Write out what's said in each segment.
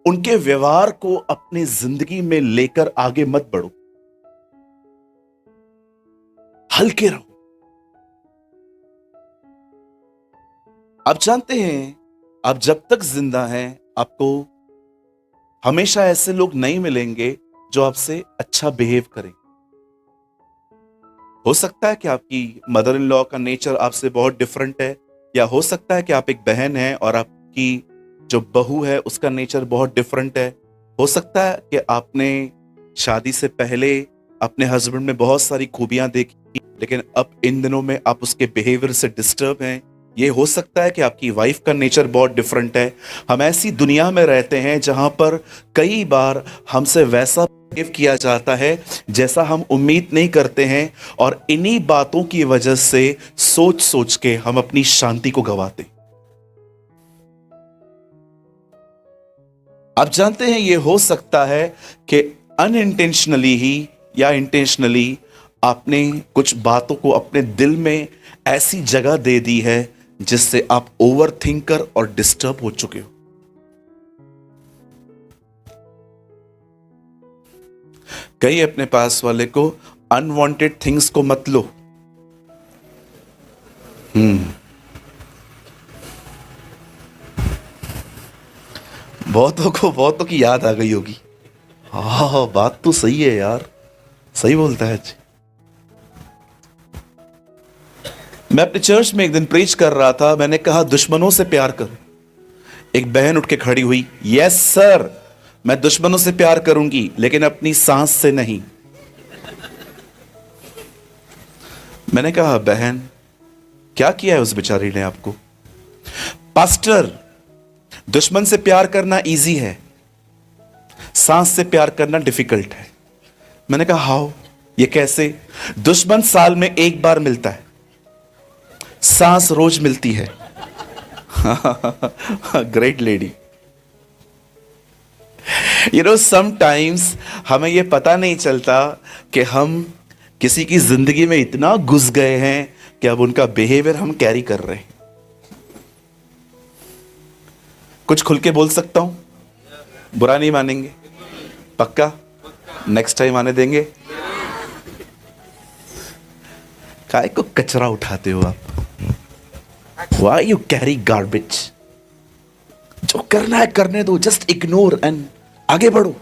उनके व्यवहार को अपनी जिंदगी में लेकर आगे मत बढ़ो, हल्के रहो। आप जानते हैं, आप जब तक जिंदा हैं, आपको हमेशा ऐसे लोग नहीं मिलेंगे जो आपसे अच्छा बिहेव करें। हो सकता है कि आपकी मदर इन लॉ का नेचर आपसे बहुत डिफरेंट है, या हो सकता है कि आप एक बहन हैं और आपकी जो बहू है उसका नेचर बहुत डिफरेंट है। हो सकता है कि आपने शादी से पहले अपने हस्बैंड में बहुत सारी खूबियां देखी, लेकिन अब इन दिनों में आप उसके बिहेवियर से डिस्टर्ब हैं। ये हो सकता है कि आपकी वाइफ का नेचर बहुत डिफरेंट है। हम ऐसी दुनिया में रहते हैं जहां पर कई बार हमसे वैसा बिहेव किया जाता है जैसा हम उम्मीद नहीं करते हैं, और इन्हीं बातों की वजह से सोच सोच के हम अपनी शांति को गंवाते हैं। आप जानते हैं, ये हो सकता है कि अनइंटेंशनली ही या इंटेंशनली आपने कुछ बातों को अपने दिल में ऐसी जगह दे दी है जिससे आप ओवर थिंकर और डिस्टर्ब हो चुके हो। कहीं अपने पास वाले को अनवांटेड थिंग्स को मत लो। बहुतों की याद आ गई होगी। हाँ, बात तो सही है यार, सही बोलता है जी। मैं अपने चर्च में एक दिन प्रीच कर रहा था, मैंने कहा दुश्मनों से प्यार करो। एक बहन उठ के खड़ी हुई, यस सर, मैं दुश्मनों से प्यार करूंगी लेकिन अपनी सांस से नहीं। मैंने कहा बहन, क्या किया है उस बेचारी ने आपको? पास्टर, दुश्मन से प्यार करना इजी है, सांस से प्यार करना डिफिकल्ट है। मैंने कहा हाउ, ये कैसे? दुश्मन साल में एक बार मिलता है, सांस रोज मिलती है। Great lady. You know, sometimes हमें यह पता नहीं चलता कि हम किसी की जिंदगी में इतना घुस गए हैं कि अब उनका बिहेवियर हम कैरी कर रहे हैं। कुछ खुल के बोल सकता हूं, बुरा नहीं मानेंगे? पक्का? नेक्स्ट टाइम आने देंगे? काय को कचरा उठाते हो आप? Why you carry garbage? जो करना है करने दो, जस्ट इग्नोर एंड आगे बढ़ो।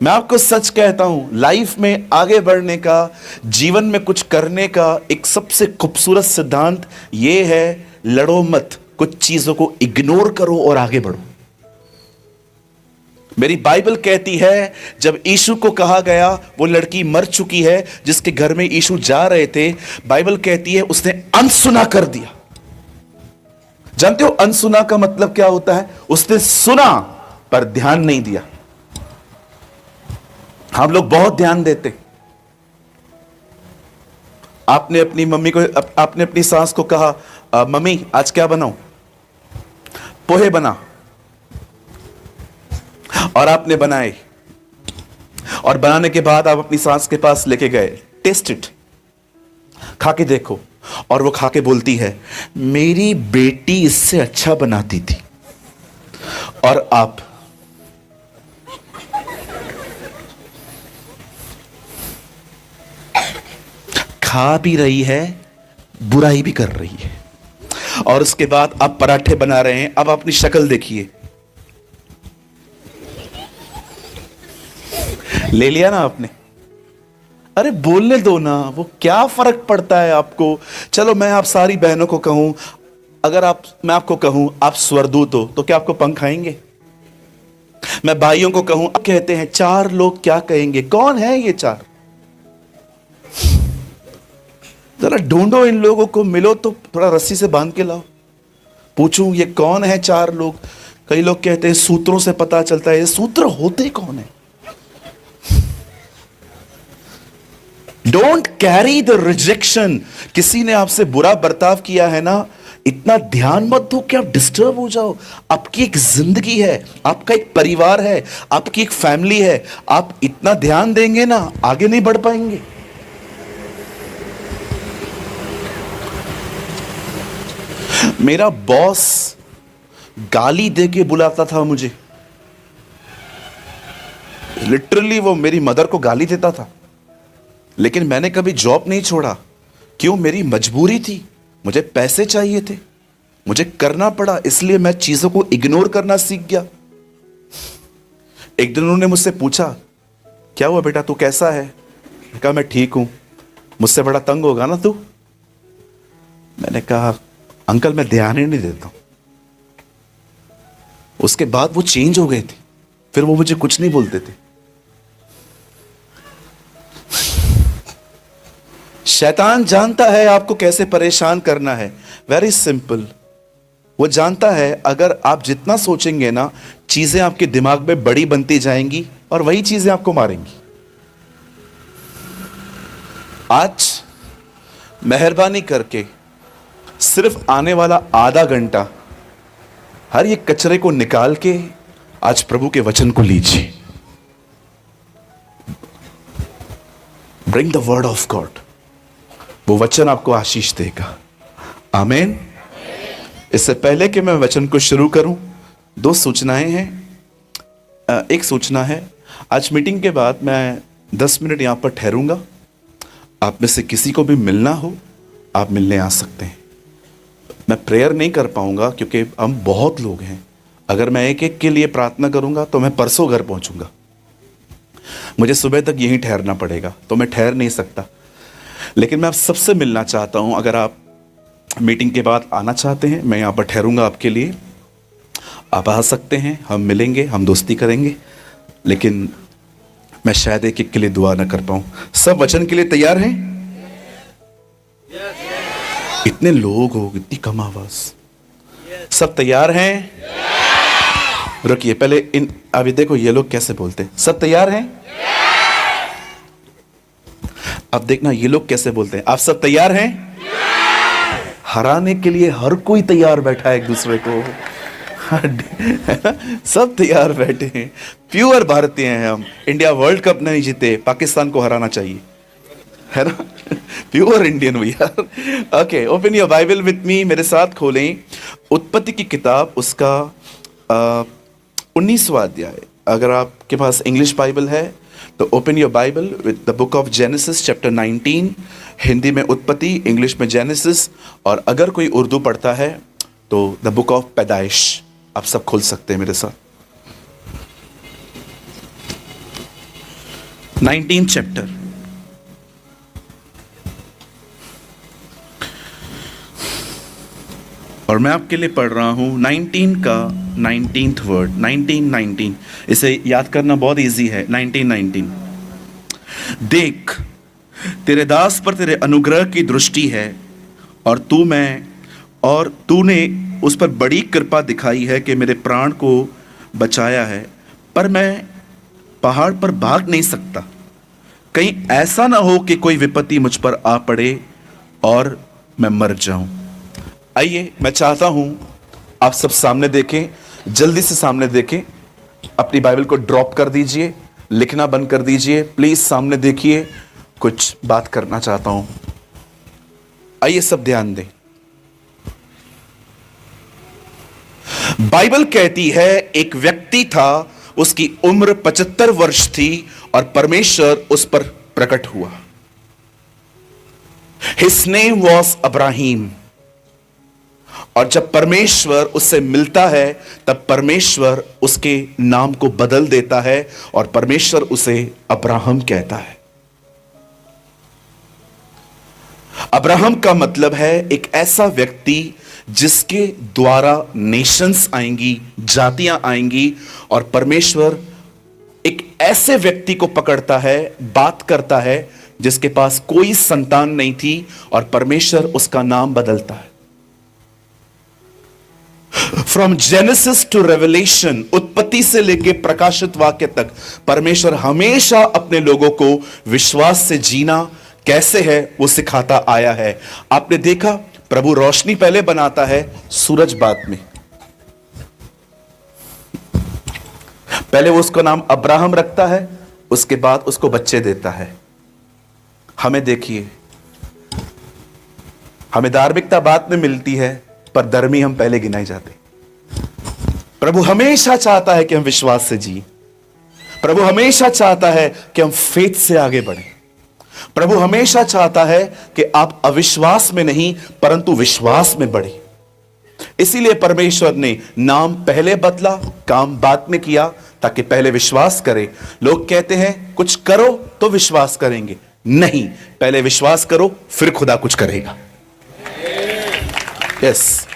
मैं आपको सच कहता हूं, लाइफ में आगे बढ़ने का, जीवन में कुछ करने का एक सबसे खूबसूरत सिद्धांत यह है, लड़ो मत, कुछ चीजों को इग्नोर करो और आगे बढ़ो। मेरी बाइबल कहती है, जब यीशु को कहा गया वो लड़की मर चुकी है जिसके घर में यीशु जा रहे थे, बाइबल कहती है उसने अनसुना कर दिया। जानते हो अनसुना का मतलब क्या होता है? उसने सुना पर ध्यान नहीं दिया। हम लोग बहुत ध्यान देते। आपने अपनी मम्मी को, आपने अपनी सास को कहा, मम्मी आज क्या बनाऊं? पोहे बना, और आपने बनाए, और बनाने के बाद आप अपनी सास के पास लेके गए, टेस्ट इट, खा के देखो, और वो खा के बोलती है मेरी बेटी इससे अच्छा बनाती थी। और आप खा भी रही है, बुराई भी कर रही है, और उसके बाद आप पराठे बना रहे हैं। अब अपनी शक्ल देखिए, ले लिया ना आपने? अरे बोलने दो ना, वो क्या फर्क पड़ता है आपको? चलो मैं आप सारी बहनों को कहूं, अगर मैं आपको कहूं आप स्वरदूत हो, तो क्या आपको पंख आएंगे? मैं भाइयों को कहूं, अब कहते हैं चार लोग क्या कहेंगे, कौन है ये चार? जरा ढूंढो इन लोगों को, मिलो तो थोड़ा रस्सी से बांध के लाओ, पूछूं ये कौन है चार लोग? कई लोग कहते हैं सूत्रों से पता चलता है। ये सूत्र होते कौन है? Don't carry the rejection. किसी ने आपसे बुरा बर्ताव किया है ना, इतना ध्यान मत दो कि आप डिस्टर्ब हो जाओ। आपकी एक जिंदगी है, आपका एक परिवार है, आपकी एक फैमिली है। आप इतना ध्यान देंगे ना, आगे नहीं बढ़ पाएंगे। मेरा बॉस गाली दे के बुलाता था मुझे, लिटरली वो मेरी मदर को गाली देता था। लेकिन मैंने कभी जॉब नहीं छोड़ा। क्यों? मेरी मजबूरी थी, मुझे पैसे चाहिए थे, मुझे करना पड़ा, इसलिए मैं चीजों को इग्नोर करना सीख गया। एक दिन उन्होंने मुझसे पूछा, क्या हुआ बेटा, तू कैसा है? मैंने कहा मैं ठीक हूं। मुझसे बड़ा तंग होगा ना तू? मैंने कहा अंकल मैं ध्यान ही नहीं देता हूं। उसके बाद वो चेंज हो गए थे, फिर वो मुझे कुछ नहीं बोलते थे। शैतान जानता है आपको कैसे परेशान करना है। वेरी सिंपल, वो जानता है अगर आप जितना सोचेंगे ना, चीजें आपके दिमाग में बड़ी बनती जाएंगी और वही चीजें आपको मारेंगी। आज मेहरबानी करके सिर्फ आने वाला आधा घंटा हर ये कचरे को निकाल के आज प्रभु के वचन को लीजिए। Bring the word of God, वो वचन आपको आशीष देगा। आमीन। इससे पहले कि मैं वचन को शुरू करूं, दो सूचनाएं हैं। एक सूचना है, आज मीटिंग के बाद मैं 10 मिनट यहां पर ठहरूंगा। आप में से किसी को भी मिलना हो, आप मिलने आ सकते हैं। मैं प्रेयर नहीं कर पाऊंगा क्योंकि हम बहुत लोग हैं। अगर मैं एक एक के लिए प्रार्थना करूंगा तो मैं परसों घर पहुंचूंगा, मुझे सुबह तक यहीं ठहरना पड़ेगा, तो मैं ठहर नहीं सकता। लेकिन मैं आप सबसे मिलना चाहता हूं। अगर आप मीटिंग के बाद आना चाहते हैं, मैं यहां पर ठहरूंगा आपके लिए, आप आ सकते हैं, हम मिलेंगे, हम दोस्ती करेंगे। लेकिन मैं शायद एक एक के लिए दुआ ना कर पाऊं। सब वचन के लिए तैयार हैं? इतने लोग हो, इतनी कम आवाज, सब तैयार हैं? रुकिए पहले अभी देखो ये लोग कैसे बोलते हैं। सब तैयार हैं? अब देखना ये लोग कैसे बोलते हैं। आप सब तैयार हैं? हराने के लिए हर कोई तैयार बैठा है एक दूसरे को। सब तैयार बैठे हैं। प्योर भारतीय हैं हम। इंडिया वर्ल्ड कप नहीं जीते, पाकिस्तान को हराना चाहिए, है ना? Pure Indian we are. Okay, open your Bible with me, मेरे साथ खोलें उत्पत्ति की किताब, उसका 19वां अध्याय। अगर आपके पास इंग्लिश बाइबल है तो open your Bible with the book of genesis chapter 19। Hindi में उत्पत्ति, इंग्लिश में जेनेसिस, और अगर कोई उर्दू पढ़ता है तो द बुक ऑफ पैदाइश। आप सब खोल सकते हैं मेरे साथ। 19 चैप्टर। और मैं आपके लिए पढ़ रहा हूं 19 का 19th वर्ड। 19 इसे याद करना बहुत इजी है। 19 देख, तेरे दास पर तेरे अनुग्रह की दृष्टि है और तूने उस पर बड़ी कृपा दिखाई है कि मेरे प्राण को बचाया है। पर मैं पहाड़ पर भाग नहीं सकता, कहीं ऐसा ना हो कि कोई विपत्ति मुझ पर आ पड़े और मैं मर जाऊं। आइए, मैं चाहता हूं आप सब सामने देखें, जल्दी से सामने देखें। अपनी बाइबल को ड्रॉप कर दीजिए, लिखना बंद कर दीजिए, प्लीज सामने देखिए। कुछ बात करना चाहता हूं। आइए सब ध्यान दें। बाइबल कहती है एक व्यक्ति था, उसकी उम्र 75 वर्ष थी और परमेश्वर उस पर प्रकट हुआ। His name was अब्राहीम। और जब परमेश्वर उससे मिलता है तब परमेश्वर उसके नाम को बदल देता है और परमेश्वर उसे अब्राहम कहता है। अब्राहम का मतलब है एक ऐसा व्यक्ति जिसके द्वारा नेशंस आएंगी, जातियां आएंगी, और परमेश्वर एक ऐसे व्यक्ति को पकड़ता है, बात करता है जिसके पास कोई संतान नहीं थी और परमेश्वर उसका नाम बदलता है। फ्रॉम जेनेसिस टू रेवलेशन, उत्पत्ति से लेकर प्रकाशित वाक्य तक परमेश्वर हमेशा अपने लोगों को विश्वास से जीना कैसे है वो सिखाता आया है। आपने देखा, प्रभु रोशनी पहले बनाता है, सूरज बाद में। पहले वो उसको नाम अब्राहम रखता है, उसके बाद उसको बच्चे देता है। हमें देखिए, हमें धार्मिकता बाद में मिलती है पर धर्मी हम पहले गिनाए जाते। प्रभु हमेशा चाहता है कि हम विश्वास से जिए। प्रभु हमेशा चाहता है कि हम फेथ से आगे बढ़ें। प्रभु हमेशा चाहता है कि आप अविश्वास में नहीं परंतु विश्वास में बढ़े। इसीलिए परमेश्वर ने नाम पहले बदला, काम बाद में किया, ताकि पहले विश्वास करें। लोग कहते हैं कुछ करो तो विश्वास करेंगे, नहीं, पहले विश्वास करो फिर खुदा कुछ करेगा। यस,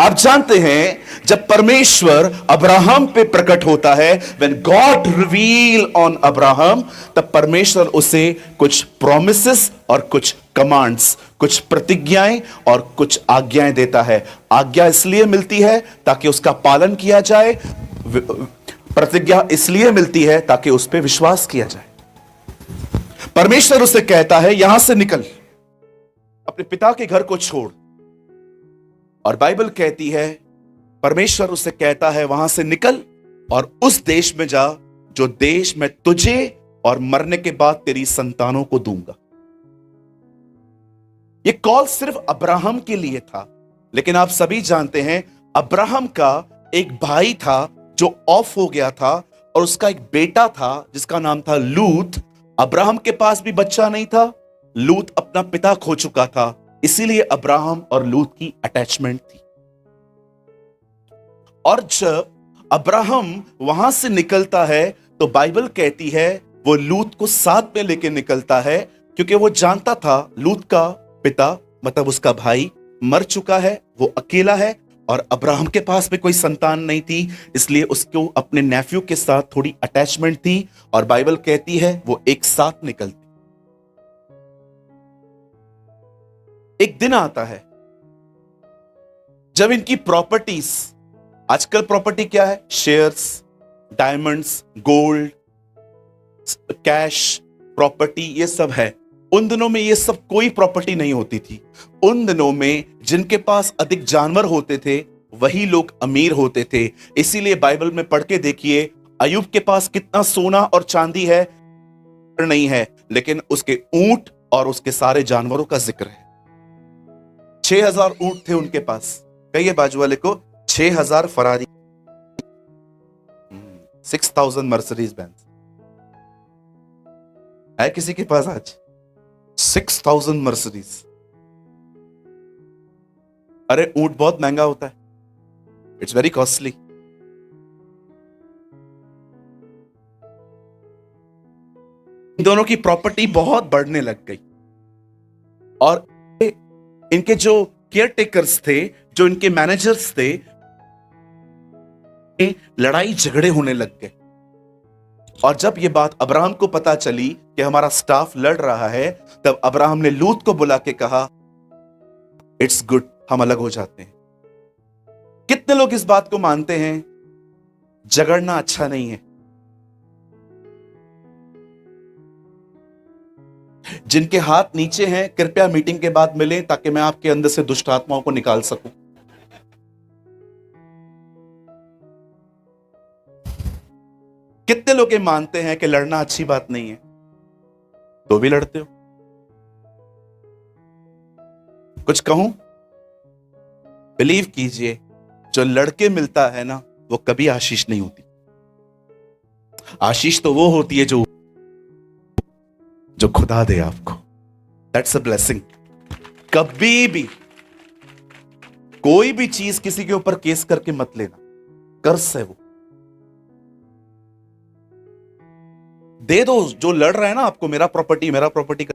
आप जानते हैं जब परमेश्वर अब्राहम पे प्रकट होता है, when God reveal on Abraham, तब परमेश्वर उसे कुछ प्रोमिसेस और कुछ कमांड्स, कुछ प्रतिज्ञाएं और कुछ आज्ञाएं देता है। आज्ञा इसलिए मिलती है ताकि उसका पालन किया जाए, प्रतिज्ञा इसलिए मिलती है ताकि उस पर विश्वास किया जाए। परमेश्वर उसे कहता है यहां से निकल, अपने पिता के घर को छोड़, और बाइबल कहती है परमेश्वर उसे कहता है वहां से निकल और उस देश में जा जो देश मैं तुझे और मरने के बाद तेरी संतानों को दूंगा। यह कॉल सिर्फ अब्राहम के लिए था, लेकिन आप सभी जानते हैं अब्राहम का एक भाई था जो ऑफ हो गया था और उसका एक बेटा था जिसका नाम था लूत। अब्राहम के पास भी बच्चा नहीं था, लूत अपना पिता खो चुका था, इसीलिए अब्राहम और लूत की अटैचमेंट थी। और जब अब्राहम वहां से निकलता है तो बाइबल कहती है वो लूत को साथ में लेके निकलता है, क्योंकि वो जानता था लूत का पिता मतलब उसका भाई मर चुका है, वो अकेला है और अब्राहम के पास भी कोई संतान नहीं थी, इसलिए उसको अपने नेफ्यू के साथ थोड़ी अटैचमेंट थी। और बाइबल कहती है वो एक साथ निकलते। एक दिन आता है जब इनकी प्रॉपर्टीज, आजकल प्रॉपर्टी क्या है, shares, diamonds, gold, cash, property, ये सब है। उन दिनों में ये सब कोई प्रॉपर्टी नहीं होती थी। उन दिनों में जिनके पास अधिक जानवर होते थे वही लोग अमीर होते थे। इसीलिए बाइबल में पढ़ के देखिए अय्यूब के पास कितना सोना और चांदी है नहीं है, लेकिन उसके ऊंट और उसके सारे जानवरों का जिक्र है। 6000 ऊंट थे उनके पास। कहिए बाजू वाले को 6000 फरारी, 6000 मर्सिडीज बेंज है किसी के पास आज? 6000 मर्सिडीज। अरे ऊंट बहुत महंगा होता है, इट्स वेरी कॉस्टली। दोनों की प्रॉपर्टी बहुत बढ़ने लग गई और इनके जो केयरटेकर्स थे, जो इनके मैनेजर्स थे, लड़ाई झगड़े होने लग गए। और जब यह बात अब्राहम को पता चली कि हमारा स्टाफ लड़ रहा है, तब अब्राहम ने लूत को बुला के कहा इट्स गुड, हम अलग हो जाते हैं। कितने लोग इस बात को मानते हैं झगड़ना अच्छा नहीं है? जिनके हाथ नीचे हैं कृपया मीटिंग के बाद मिलें ताकि मैं आपके अंदर से दुष्ट आत्माओं को निकाल सकूं। कितने लोग ये मानते हैं कि लड़ना अच्छी बात नहीं है, तो भी लड़ते हो? कुछ कहूं? बिलीव कीजिए, जो लड़के मिलता है ना वो कभी आशीष नहीं होती। आशीष तो वो होती है जो खुदा दे आपको। That's a blessing. कभी भी कोई भी चीज किसी के ऊपर केस करके मत लेना, कर्ज है वो। दे दो जो लड़ रहा है ना आपको, मेरा प्रॉपर्टी मेरा प्रॉपर्टी।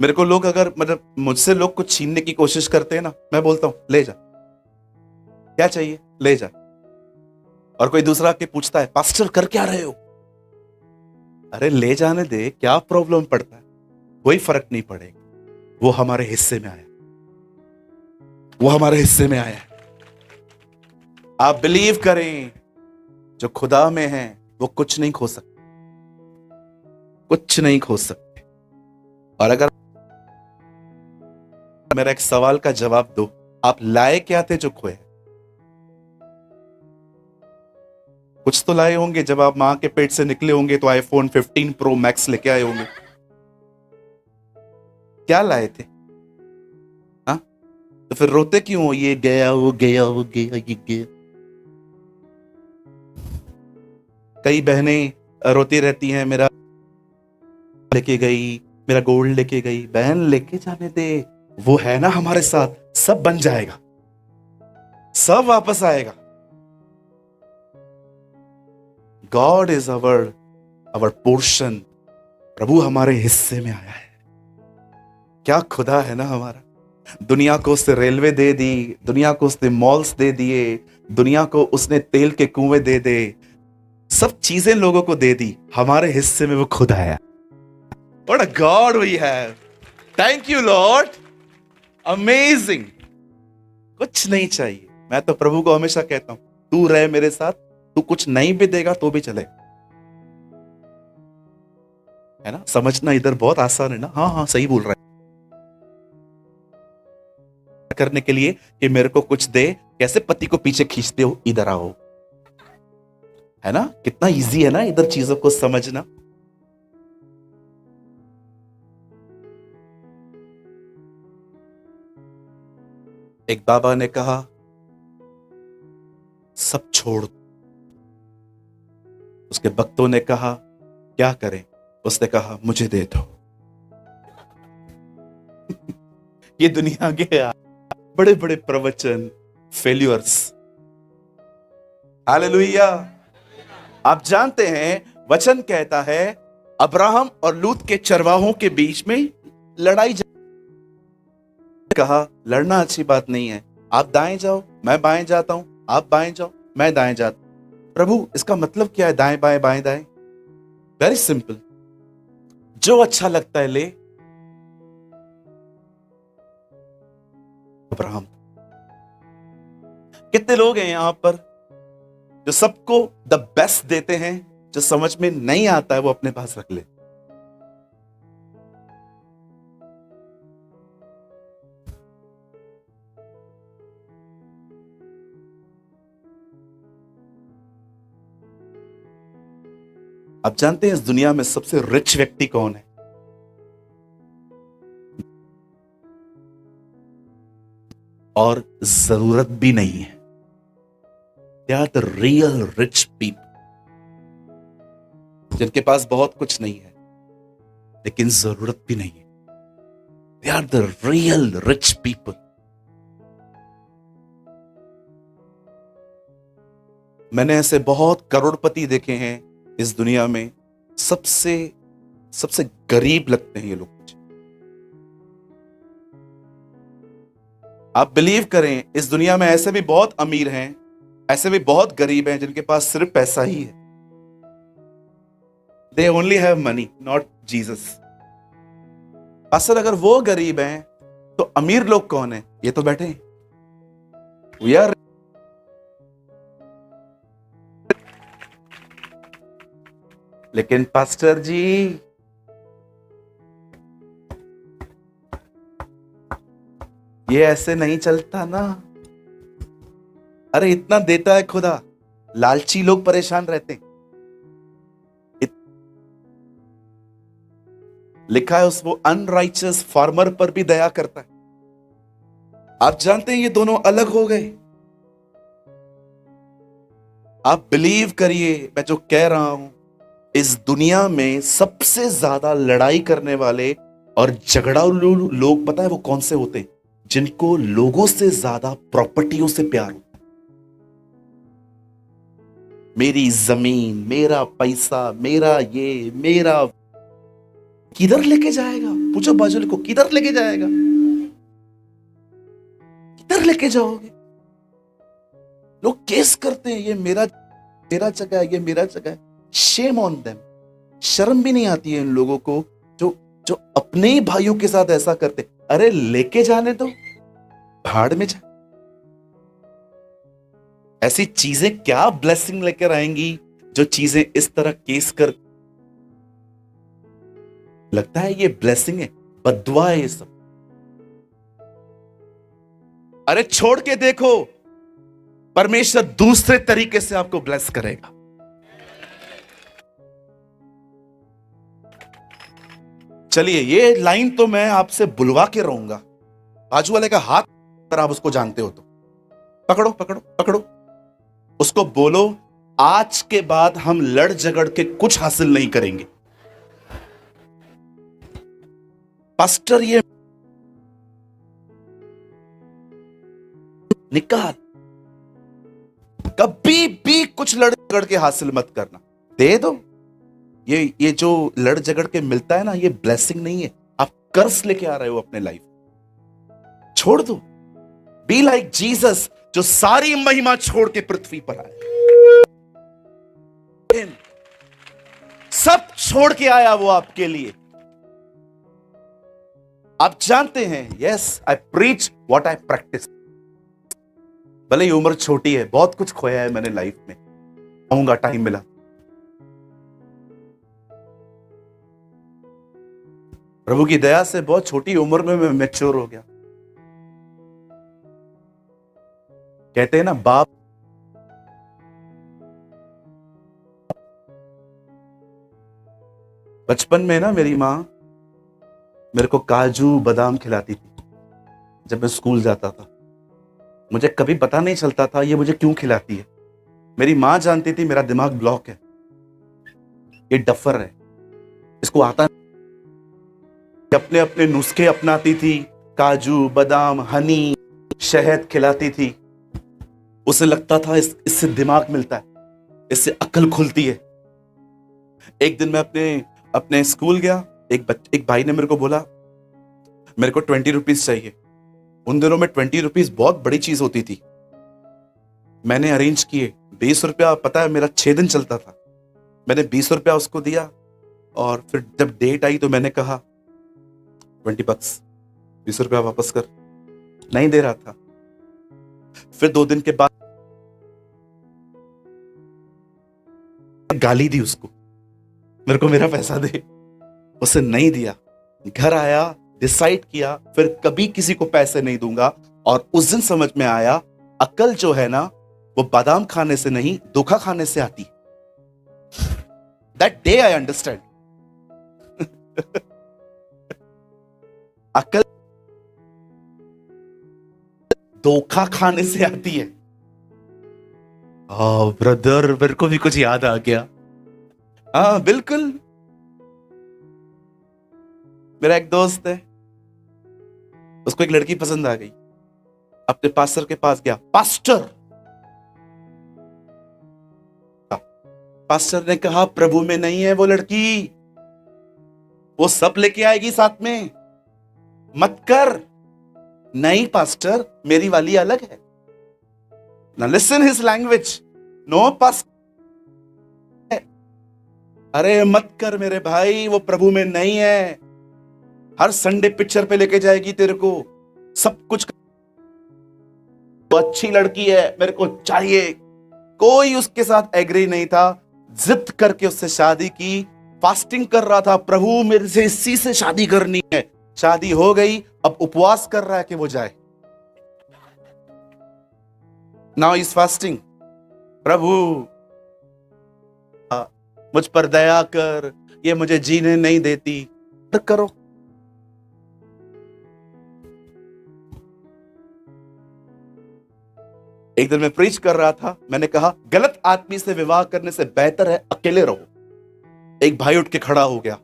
मेरे को लोग अगर मतलब मुझसे लोग कुछ छीनने की कोशिश करते हैं ना, मैं बोलता हूं ले जा, क्या चाहिए ले जा। और कोई दूसरा के पूछता है पास्टर कर क्या रहे हो, अरे ले जाने दे, क्या प्रॉब्लम पड़ता है, कोई फर्क नहीं पड़ेगा। वो हमारे हिस्से में आया, वो हमारे हिस्से में आया। आप बिलीव करें, जो खुदा में है वो कुछ नहीं खो सकते, कुछ नहीं खो सकते। और अगर मेरा एक सवाल का जवाब दो, आप लाए क्या थे जो खोए? कुछ तो लाए होंगे। जब आप मां के पेट से निकले होंगे तो आईफोन 15 प्रो मैक्स लेके आए होंगे। क्या लाए थे? हाँ, तो फिर रोते क्यों हो? ये गया, वो गया, वो गया, ये गया। कई बहनें रोती रहती हैं, मेरा लेके गई, मेरा गोल्ड लेके गई। बहन, लेके जाने दे, वो है ना हमारे साथ, सब बन जाएगा, सब वापस आएगा। God is our portion. प्रभु हमारे हिस्से में आया है। क्या खुदा है ना हमारा। दुनिया को उसने रेलवे दे दी, दुनिया को उसने मॉल्स दे दिए, दुनिया को उसने तेल के कुएं दे दे, सब चीजें लोगों को दे दी। हमारे हिस्से में वो खुद आया। What a God we have. Thank you Lord. Amazing. कुछ नहीं चाहिए। मैं तो प्रभु को हमेशा कहता हूं, तू रहे मेरे साथ, तू कुछ नहीं भी देगा तो भी चले, है ना। समझना इधर बहुत आसान है ना। हाँ हाँ, सही बोल रहा है। करने के लिए कि मेरे को कुछ दे, कैसे पति को पीछे खींचते हो, इधर आओ, है ना। कितना इजी है ना इधर चीजों को समझना। एक बाबा ने कहा, सब छोड़। उसके भक्तों ने कहा, क्या करें? उसने कहा, मुझे दे दो। ये दुनिया के बड़े बड़े प्रवचन, फेल्यूअर्स। हालेलुया। आप जानते हैं, वचन कहता है अब्राहम और लूत के चरवाहों के बीच में लड़ाई। कहा, लड़ना अच्छी बात नहीं है, आप दाएं जाओ, मैं बाएं जाता हूं, आप बाएं जाओ, मैं दाएं जाता हूं। प्रभु, इसका मतलब क्या है, दाएं बाएं बाएं दाएं? वेरी सिंपल, जो अच्छा लगता है ले। अब्राहम, कितने लोग हैं यहां पर जो सबको द बेस्ट देते हैं, जो समझ में नहीं आता है वो अपने पास रख ले। आप जानते हैं इस दुनिया में सबसे रिच व्यक्ति कौन है? और जरूरत भी नहीं है। They are the real rich people, जिनके पास बहुत कुछ नहीं है लेकिन जरूरत भी नहीं है। They are the real rich people. मैंने ऐसे बहुत करोड़पति देखे हैं इस दुनिया में, सबसे सबसे गरीब लगते हैं ये लोग मुझे। आप बिलीव करें, इस दुनिया में ऐसे भी बहुत अमीर हैं, ऐसे भी बहुत गरीब हैं जिनके पास सिर्फ पैसा ही है। They only have money, not Jesus. असल अगर वो गरीब हैं तो अमीर लोग कौन है? ये तो बैठे हैं। We are. लेकिन पास्टर जी, ये ऐसे नहीं चलता ना। अरे इतना देता है खुदा, लालची लोग परेशान रहते हैं। लिखा है उस वो अनराइचस फार्मर पर भी दया करता है। आप जानते हैं ये दोनों अलग हो गए। आप बिलीव करिए मैं जो कह रहा हूं, इस दुनिया में सबसे ज्यादा लड़ाई करने वाले और झगड़ालू लोग पता है वो कौन से होते हैं? जिनको लोगों से ज्यादा प्रॉपर्टियों से प्यार होता है। मेरी जमीन, मेरा पैसा, मेरा ये, मेरा। किधर लेके जाएगा? पूछो बाजू को, किधर लेके जाएगा? किधर लेके जाओगे? लोग केस करते हैं, ये मेरा जगह है, ये मेरा जगह है। Shame on them. शर्म भी नहीं आती है इन लोगों को जो अपने ही भाइयों के साथ ऐसा करते। अरे लेके जाने दो, भाड़ में जा। ऐसी चीजें क्या ब्लेसिंग लेकर आएंगी जो चीजें इस तरह केस कर। लगता है ये ब्लेसिंग है, बद्दुआ है ये सब। अरे छोड़ के देखो, परमेश्वर दूसरे तरीके से आपको ब्लेस करेगा। चलिए, ये लाइन तो मैं आपसे बुलवा के रहूंगा। बाजू वाले का हाथ अगर आप उसको जानते हो तो पकड़ो पकड़ो पकड़ो, उसको बोलो आज के बाद हम लड़ झगड़ के कुछ हासिल नहीं करेंगे। पास्टर ये निकाल, कभी भी कुछ लड़ झगड़ के हासिल मत करना, दे दो। ये जो लड़ झगड़ के मिलता है ना, ये ब्लेसिंग नहीं है, आप कर्स लेके आ रहे हो अपने लाइफ। छोड़ दो। बी लाइक जीसस, जो सारी महिमा छोड़ के पृथ्वी पर आए, सब छोड़ के आया वो आपके लिए। आप जानते हैं, yes I preach what I practice. भले ही उम्र छोटी है, बहुत कुछ खोया है मैंने लाइफ में, कहूंगा टाइम मिला। प्रभु की दया से बहुत छोटी उम्र में मैं मैच्योर हो गया। कहते हैं ना, बाप बचपन में ना मेरी मां मेरे को काजू बादाम खिलाती थी जब मैं स्कूल जाता था। मुझे कभी पता नहीं चलता था ये मुझे क्यों खिलाती है। मेरी मां जानती थी मेरा दिमाग ब्लॉक है, ये डफर है, इसको आता नहीं। अपने अपने नुस्खे अपनाती थी, काजू बादाम हनी शहद खिलाती थी। उसे लगता था इससे दिमाग मिलता है, इससे अकल खुलती है। एक दिन मैं अपने स्कूल गया, एक भाई ने मेरे को बोला मेरे को 20 रुपीज चाहिए। उन दिनों में 20 रुपीज बहुत बड़ी चीज होती थी। मैंने अरेंज किए 20 रुपया, पता है मेरा 6 दिन चलता था। मैंने 20 रुपया उसको दिया और फिर जब डेट आई तो मैंने कहा 20 बक्स, 20 रुपया वापस कर। नहीं दे रहा था। फिर 2 दिन के बाद गाली दी उसको, मेरे को मेरा पैसा दे। उसे नहीं दिया। घर आया, डिसाइड किया फिर कभी किसी को पैसे नहीं दूंगा। और उस दिन समझ में आया अकल जो है ना, वो बादाम खाने से नहीं, धोखा खाने से आती। That day I understand. अकल धोखा खाने से आती है। ब्रदर, मेरे को भी कुछ याद आ गया। हाँ बिल्कुल। मेरा एक दोस्त है, उसको एक लड़की पसंद आ गई। अपने पास्टर के पास गया, पास्टर ने कहा प्रभु में नहीं है वो लड़की, वो सब लेके आएगी साथ में, मत कर। नहीं पास्टर, मेरी वाली अलग है। ना listen his language, no pastor. अरे मत कर मेरे भाई, वो प्रभु में नहीं है। हर संडे पिक्चर पे लेके जाएगी तेरे को, सब कुछ। वो अच्छी लड़की है, मेरे को चाहिए। कोई उसके साथ एग्री नहीं था, जिद करके उससे शादी की। फास्टिंग कर रहा था, प्रभु मेरे से इसी से शादी करनी है। शादी हो गई, अब उपवास कर रहा है कि वो जाए। नाउ इज फास्टिंग, प्रभु मुझ पर दया कर, ये मुझे जीने नहीं देती। करो। एक दिन मैं प्रीच कर रहा था, मैंने कहा गलत आदमी से विवाह करने से बेहतर है अकेले रहो। एक भाई उठ के खड़ा हो गया,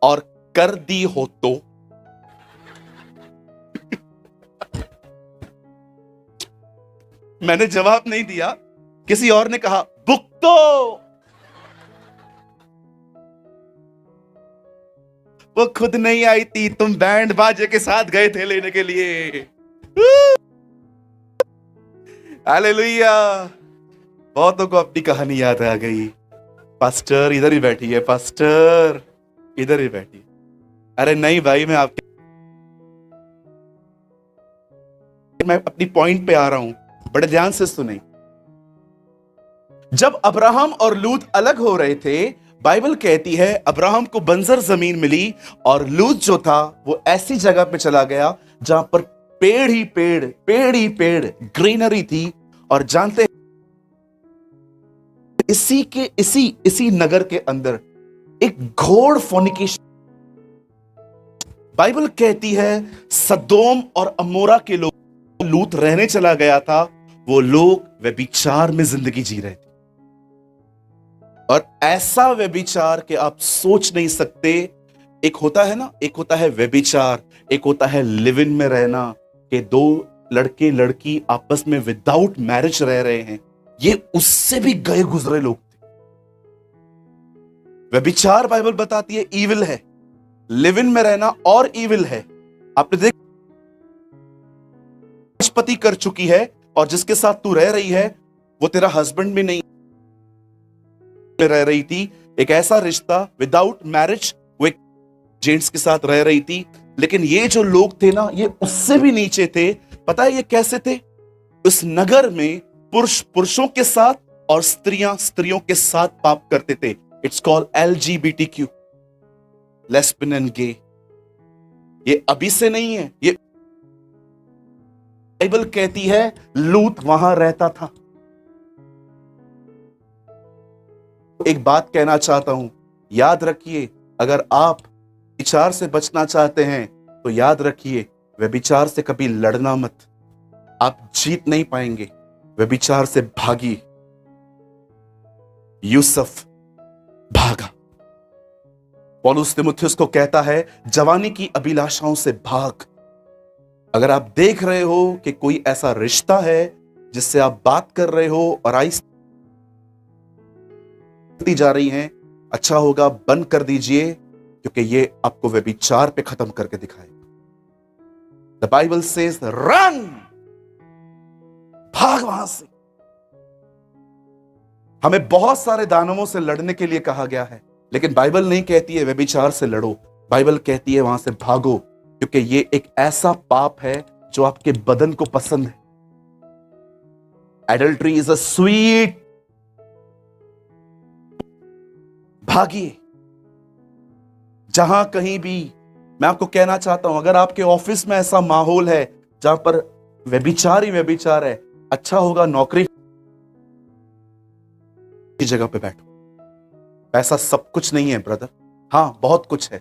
और कर दी हो तो। मैंने जवाब नहीं दिया। किसी और ने कहा भुगतो। वो खुद नहीं आई थी, तुम बैंड बाजे के साथ गए थे लेने के लिए। हालेलुया। बहुतों को अपनी कहानी याद आ गई। पास्टर इधर ही बैठी है, पास्टर इधर ही बैठी है। अरे नहीं भाई, मैं अपनी पॉइंट पे आ रहा हूं, बड़े ध्यान से सुने। जब अब्राहम और लूत अलग हो रहे थे, बाइबल कहती है अब्राहम को बंजर जमीन मिली और लूत जो था वो ऐसी जगह पे चला गया जहां पर पेड़ ही पेड़ ग्रीनरी थी। और जानते इसी नगर के अंदर एक घोर फोर्निकेशन, बाइबल कहती है सदोम और अमोरा के लोग लूत रहने चला गया था, वो लोग व्यभिचार में जिंदगी जी रहे थे। और ऐसा व्यभिचार कि आप सोच नहीं सकते। एक होता है ना, एक होता है व्यभिचार, एक होता है लिव इन में रहना, कि दो लड़के लड़की आपस में विदाउट मैरिज रह रहे हैं। ये उससे भी गए गुजरे लोग थे। व्यभिचार बाइबल बताती है ईविल है, लिव इन में रहना और ईविल है। आपने देख पति कर चुकी है और जिसके साथ तू रह रही है वो तेरा हस्बैंड भी नहीं रह रही थी। एक ऐसा रिश्ता विदाउट मैरिज वो एक जेंट्स के साथ रह रही थी। लेकिन ये जो लोग थे ना, ये उससे भी नीचे थे। पता है ये कैसे थे? उस नगर में पुरुष पुरुषों के साथ और स्त्रियां स्त्रियों के साथ पाप करते थे। It's called LGBTQ, lesbian and gay. ये अभी से नहीं है, ये बाइबल कहती है लूत वहां रहता था। एक बात कहना चाहता हूं, याद रखिए, अगर आप व्यभिचार से बचना चाहते हैं तो याद रखिए, व्यभिचार से कभी लड़ना मत, आप जीत नहीं पाएंगे। व्यभिचार से भागिए। यूसुफ भागा। पौलुस तिमुथियुस को कहता है जवानी की अभिलाषाओं से भाग। अगर आप देख रहे हो कि कोई ऐसा रिश्ता है जिससे आप बात कर रहे हो और आहिस्ता जा रही हैं, अच्छा होगा बंद कर दीजिए, क्योंकि ये आपको व्यभिचार पे खत्म करके दिखाएगा। द बाइबल सेज रन, भाग वहां से। हमें बहुत सारे दानवों से लड़ने के लिए कहा गया है, लेकिन बाइबल नहीं कहती है व्यभिचार से लड़ो। बाइबल कहती है वहां से भागो, क्योंकि ये एक ऐसा पाप है जो आपके बदन को पसंद है। Adultery is a sweet. भागिए। जहां कहीं भी, मैं आपको कहना चाहता हूं, अगर आपके ऑफिस में ऐसा माहौल है जहां पर व्यभिचार ही व्यभिचार है, अच्छा होगा नौकरी की जगह पे बैठो। पैसा सब कुछ नहीं है ब्रदर, हां बहुत कुछ है।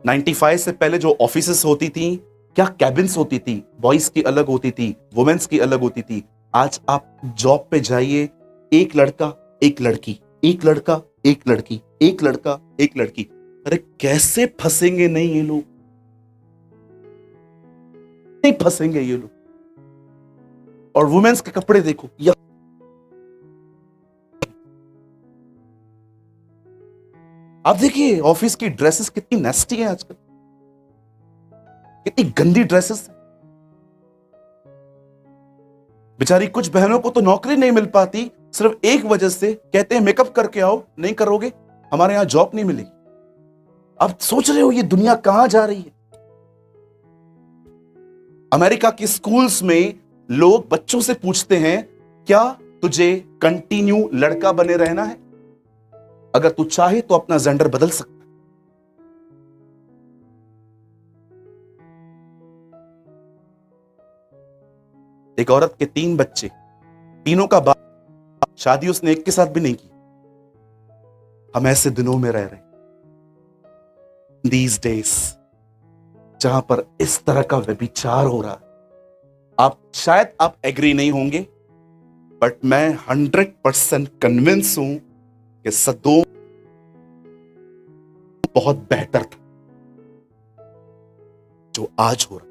95 से पहले जो ऑफिसेस होती थी, क्या कैबिन्स होती थी, बॉयज की अलग होती थी, वुमेन्स की अलग होती थी। आज आप जॉब पे जाइए, एक लड़का एक लड़की, एक लड़का एक लड़की, एक लड़का एक लड़की। अरे कैसे फंसेंगे नहीं ये लोग? नहीं फंसेंगे ये लोग। और वुमेन्स के कपड़े देखो, या आप देखिए ऑफिस की ड्रेसेस कितनी नेस्टी है आजकल, कितनी गंदी ड्रेसेस। बेचारी कुछ बहनों को तो नौकरी नहीं मिल पाती सिर्फ एक वजह से, कहते हैं मेकअप करके आओ, नहीं करोगे हमारे यहां जॉब नहीं मिलेगी। आप सोच रहे हो ये दुनिया कहां जा रही है? अमेरिका के स्कूल्स में लोग बच्चों से पूछते हैं, क्या तुझे कंटिन्यू लड़का बने रहना है? अगर तू चाहे तो अपना जेंडर बदल सकता है। एक औरत के 3 बच्चे, तीनों का बाप, शादी उसने एक के साथ भी नहीं की। हम ऐसे दिनों में रह रहे हैं these days, जहां पर इस तरह का व्यभिचार हो रहा है। शायद आप एग्री नहीं होंगे, बट मैं 100% कन्विंस हूं कि सदोम बहुत बेहतर था जो आज हो रहा।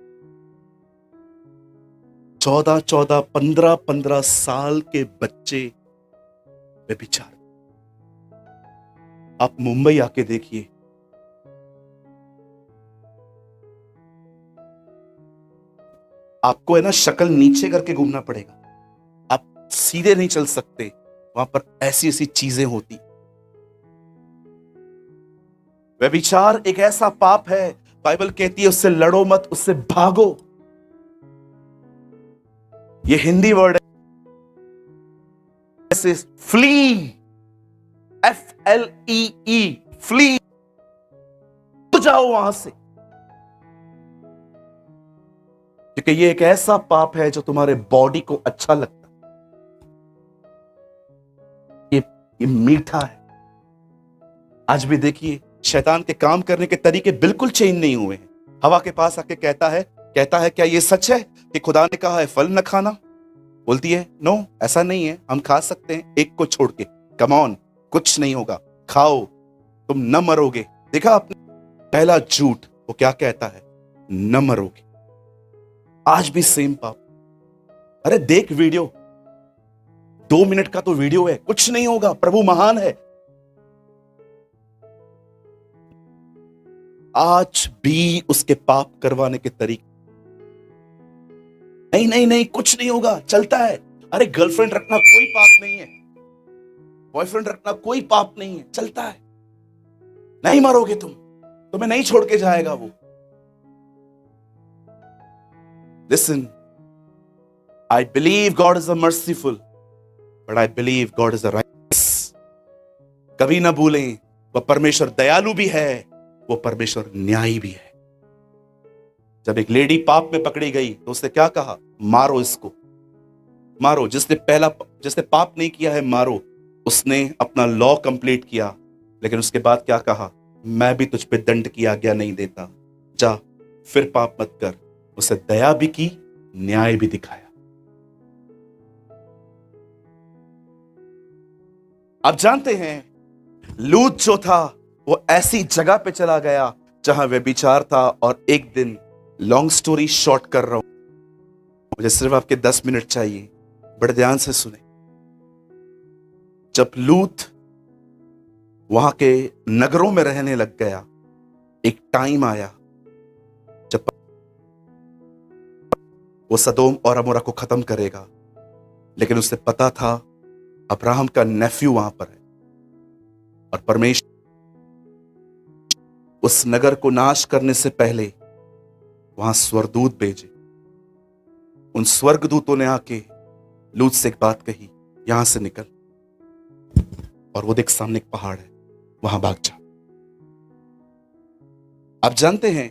14-14, 15-15 साल के बच्चे व्यभिचार। आप मुंबई आके देखिए, आपको है ना शक्ल नीचे करके घूमना पड़ेगा, आप सीधे नहीं चल सकते। वहां पर ऐसी ऐसी चीजें होती। व्यभिचार एक ऐसा पाप है, बाइबल कहती है उससे लड़ो मत, उससे भागो। ये हिंदी वर्ड है, फ्ली, FLEE, फ्ली, जाओ वहां से, क्योंकि ये एक ऐसा पाप है जो तुम्हारे बॉडी को अच्छा लगता है। ये मीठा है। आज भी देखिए शैतान के काम करने के तरीके बिल्कुल चेंज नहीं हुए हैं। हवा के पास आके कहता है क्या ये सच है कि खुदा ने कहा है फल न खाना? बोलती है नो, ऐसा नहीं है, हम खा सकते हैं एक को छोड़ के। कम ऑन, कुछ नहीं होगा, खाओ, तुम न मरोगे। देखा आपने पहला झूठ, वो क्या कहता है? न मरोगे। आज भी सेम पाप। अरे देख वीडियो, 2 मिनट का तो वीडियो है, कुछ नहीं होगा, प्रभु महान है। आज भी उसके पाप करवाने के तरीके, नहीं नहीं नहीं कुछ नहीं होगा, चलता है। अरे गर्लफ्रेंड रखना कोई पाप नहीं है, बॉयफ्रेंड रखना कोई पाप नहीं है, चलता है। नहीं मरोगे तुम, तुम्हें नहीं छोड़ के जाएगा वो। Listen, I believe God is a merciful, but I believe God is a righteous. कभी ना भूलें, वह परमेश्वर दयालु भी है, वो परमेश्वर न्यायी भी है। जब एक लेडी पाप में पकड़ी गई तो उसने क्या कहा? मारो इसको, मारो। जिसने पाप नहीं किया है मारो। उसने अपना लॉ कंप्लीट किया, लेकिन उसके बाद क्या कहा? मैं भी तुझ पे दंड की आज्ञा नहीं देता, जा फिर पाप मत कर। उसे दया भी की, न्याय भी दिखाया। आप जानते हैं लूत जो था वो ऐसी जगह पे चला गया जहां व्यभिचार था। और एक दिन, लॉन्ग स्टोरी शॉर्ट कर रहा हूं, मुझे सिर्फ आपके 10 मिनट चाहिए, बड़े ध्यान से सुने। जब लूत वहां के नगरों में रहने लग गया, एक टाइम आया जब वो सदोम और अमोरा को खत्म करेगा। लेकिन उसे पता था अब्राहम का नेफ्यू वहां पर है, और परमेश्वर उस नगर को नाश करने से पहले वहां स्वर्गदूत भेजे। उन स्वर्गदूतों ने आके लूत से एक बात कही, यहां से निकल, और वो देख सामने एक पहाड़ है, वहां भाग जा। आप जानते हैं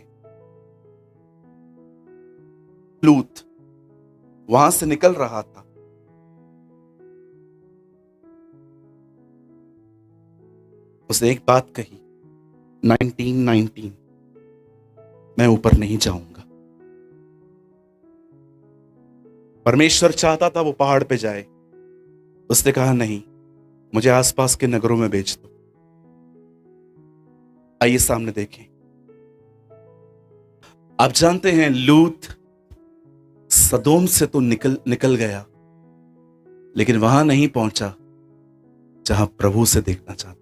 लूत वहां से निकल रहा था, उसने एक बात कही, 1919, मैं ऊपर नहीं जाऊंगा। परमेश्वर चाहता था वो पहाड़ पे जाए, उसने कहा नहीं, मुझे आसपास के नगरों में भेज दो। आइए सामने देखें। आप जानते हैं लूत सदोम से तो निकल गया, लेकिन वहां नहीं पहुंचा जहां प्रभु से देखना चाहता।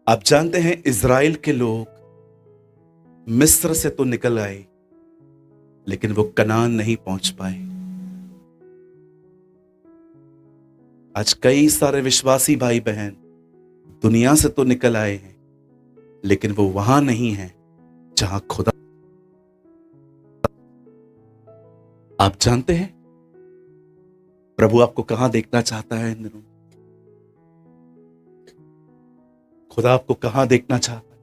आप जानते हैं इज़राइल के लोग मिस्र से तो निकल आए, लेकिन वो कनान नहीं पहुंच पाए। आज कई सारे विश्वासी भाई बहन दुनिया से तो निकल आए हैं, लेकिन वो वहां नहीं है जहां खुदा। आप जानते हैं प्रभु आपको कहां देखना चाहता है इन दिनों? खुदा आपको कहां देखना चाहता है?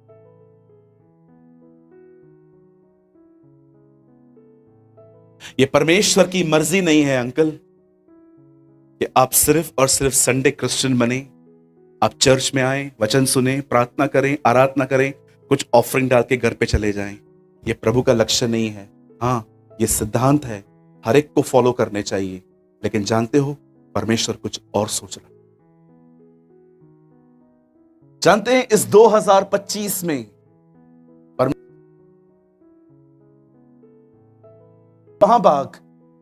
ये परमेश्वर की मर्जी नहीं है अंकल कि आप सिर्फ और सिर्फ संडे क्रिश्चियन बने, आप चर्च में आए, वचन सुने, प्रार्थना करें, आराधना करें, कुछ ऑफरिंग डाल के घर पे चले जाएं। ये प्रभु का लक्ष्य नहीं है। हाँ, ये सिद्धांत है, हर एक को फॉलो करने चाहिए, लेकिन जानते हो परमेश्वर कुछ और सोच रहा है। जानते हैं इस 2025 में वहां भाग,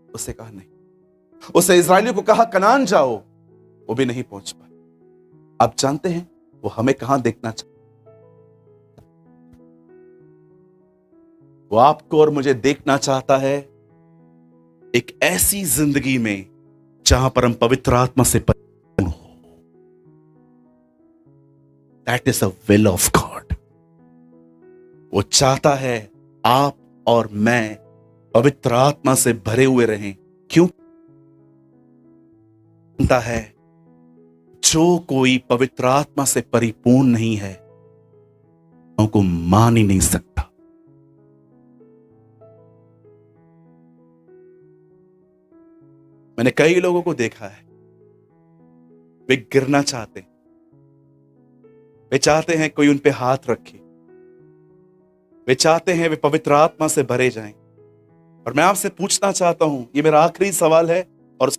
उसे कहा नहीं। उसे इजरायलियों को कहा कनान जाओ, वो भी नहीं पहुंच पाए। आप जानते हैं वो हमें कहां देखना चाहता? वो आपको और मुझे देखना चाहता है एक ऐसी जिंदगी में जहां पर हम पवित्र आत्मा से परिपूर्ण हो। That is a will of God. वो चाहता है आप और मैं पवित्र आत्मा से भरे हुए रहें। क्यों? जानता है जो कोई पवित्र आत्मा से परिपूर्ण नहीं है उनको मान ही नहीं सकता। मैंने कई लोगों को देखा है, वे गिरना चाहते, वे चाहते हैं कोई उन पे हाथ रखे, वे चाहते हैं वे पवित्र आत्मा से भरे जाएं। और मैं आपसे पूछना चाहता हूं, ये मेरा आखिरी सवाल है, और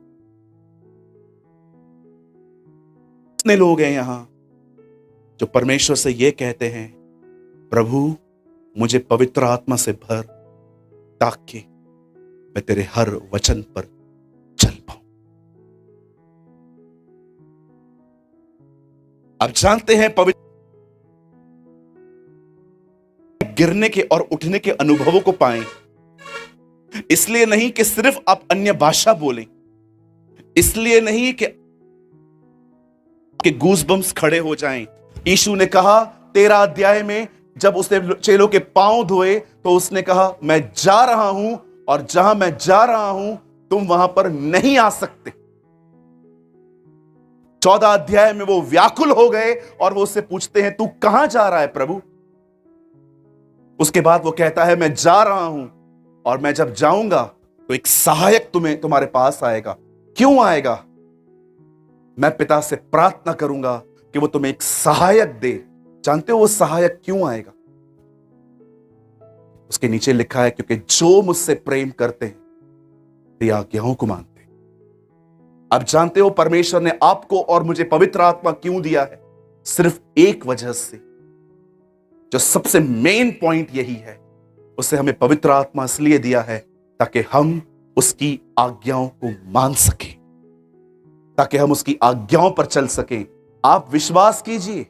कितने लोग हैं यहां जो परमेश्वर से ये कहते हैं, प्रभु मुझे पवित्र आत्मा से भर ताकि मैं तेरे हर वचन पर चल पाऊं। आप जानते हैं पवित्र गिरने के और उठने के अनुभवों को पाएं, इसलिए नहीं कि सिर्फ आप अन्य भाषा बोलें, इसलिए नहीं कि गूज़बम्स खड़े हो जाएं। यीशु ने कहा 13 अध्याय में, जब उसने चेलों के पांव धोए तो उसने कहा मैं जा रहा हूं, और जहां मैं जा रहा हूं तुम वहां पर नहीं आ सकते। 14 अध्याय में वो व्याकुल हो गए और वो उससे पूछते हैं तू कहां जा रहा है प्रभु। उसके बाद वो कहता है मैं जा रहा हूं, और मैं जब जाऊंगा तो एक सहायक तुम्हारे पास आएगा। क्यों आएगा? मैं पिता से प्रार्थना करूंगा कि वो तुम्हें एक सहायक दे। जानते हो वो सहायक क्यों आएगा? उसके नीचे लिखा है क्योंकि जो मुझसे प्रेम करते हैं मेरी आज्ञाओं को मानते हैं। अब जानते हो परमेश्वर ने आपको और मुझे पवित्र आत्मा क्यों दिया है? सिर्फ एक वजह से, जो सबसे मेन पॉइंट यही है, उसे हमें पवित्र आत्मा इसलिए दिया है ताकि हम उसकी आज्ञाओं को मान सकें, ताकि हम उसकी आज्ञाओं पर चल सकें। आप विश्वास कीजिए,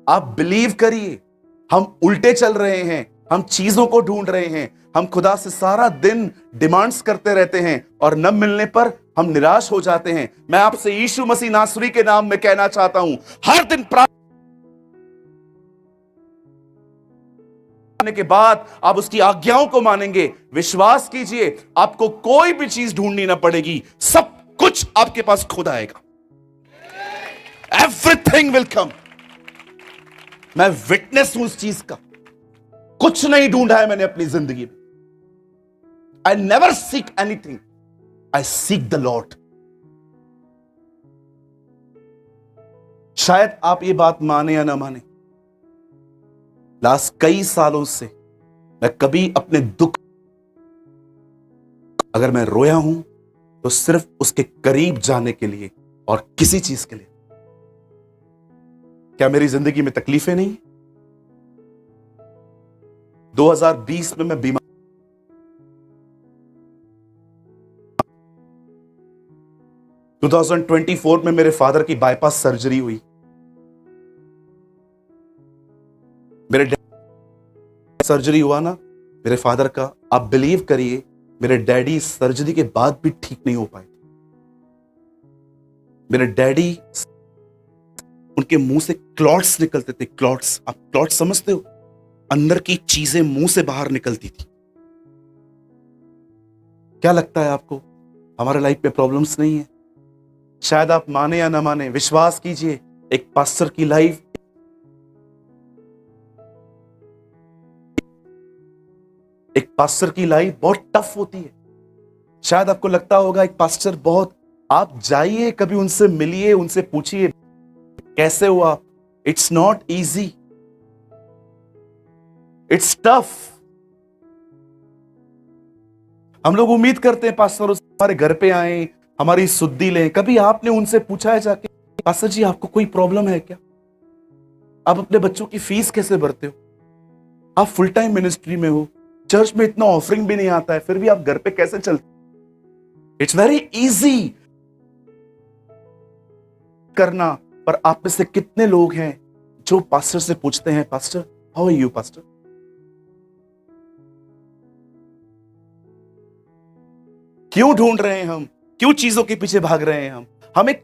आप बिलीव करिए, हम उल्टे चल रहे हैं, हम चीजों को ढूंढ रहे हैं, हम खुदा से सारा दिन डिमांड्स करते रहते हैं और न मिलने पर हम निराश हो जाते हैं। मैं आपसे यीशु मसीह नासरी के नाम में कहना चाहता हूं, हर दिन प्रार्थना के बाद आप उसकी आज्ञाओं को मानेंगे। विश्वास कीजिए, आपको कोई भी चीज ढूंढनी ना पड़ेगी, सब कुछ आपके पास खुद आएगा। Everything will come. मैं विटनेस हूं इस चीज का। कुछ नहीं ढूंढा है मैंने अपनी जिंदगी में। I never seek anything, I seek the Lord. शायद आप ये बात माने या ना माने, लास्ट कई सालों से मैं कभी अपने दुख, अगर मैं रोया हूं तो सिर्फ उसके करीब जाने के लिए और किसी चीज के लिए। क्या मेरी जिंदगी में तकलीफें नहीं? 2020 में मैं बीमार, 2024 में मेरे फादर की बाईपास सर्जरी हुई। मेरे सर्जरी हुआ ना मेरे फादर का, आप बिलीव करिए मेरे डैडी सर्जरी के बाद भी ठीक नहीं हो पाए। मेरे डैडी, उनके मुंह से क्लॉट्स निकलते थे। क्लॉट्स, आप क्लॉट्स समझते हो? अंदर की चीजें मुंह से बाहर निकलती थी। क्या लगता है आपको हमारे लाइफ में प्रॉब्लम्स नहीं है? शायद आप माने या ना माने, विश्वास कीजिए, एक पास्टर की लाइफ, बहुत टफ होती है। शायद आपको लगता होगा एक पास्टर बहुत, आप जाइए कभी उनसे मिलिए, उनसे पूछिए कैसे हो आप। It's not easy, it's tough. हम लोग उम्मीद करते हैं पास्टर हमारे घर पे आए, हमारी सुद्धि लें। कभी आपने उनसे पूछा है जाके, पास्टर जी आपको कोई प्रॉब्लम है क्या? आप अपने बच्चों की फीस कैसे भरते हो? आप फुल टाइम मिनिस्ट्री में हो, चर्च में इतना ऑफरिंग भी नहीं आता है, फिर भी आप घर पे कैसे चलते? इट्स वेरी इजी करना, पर आप में से कितने लोग हैं जो पास्टर से पूछते हैं, pastor how are you pastor? क्यों ढूंढ रहे हैं हम? क्यों चीजों के पीछे भाग रहे हैं हम? हमें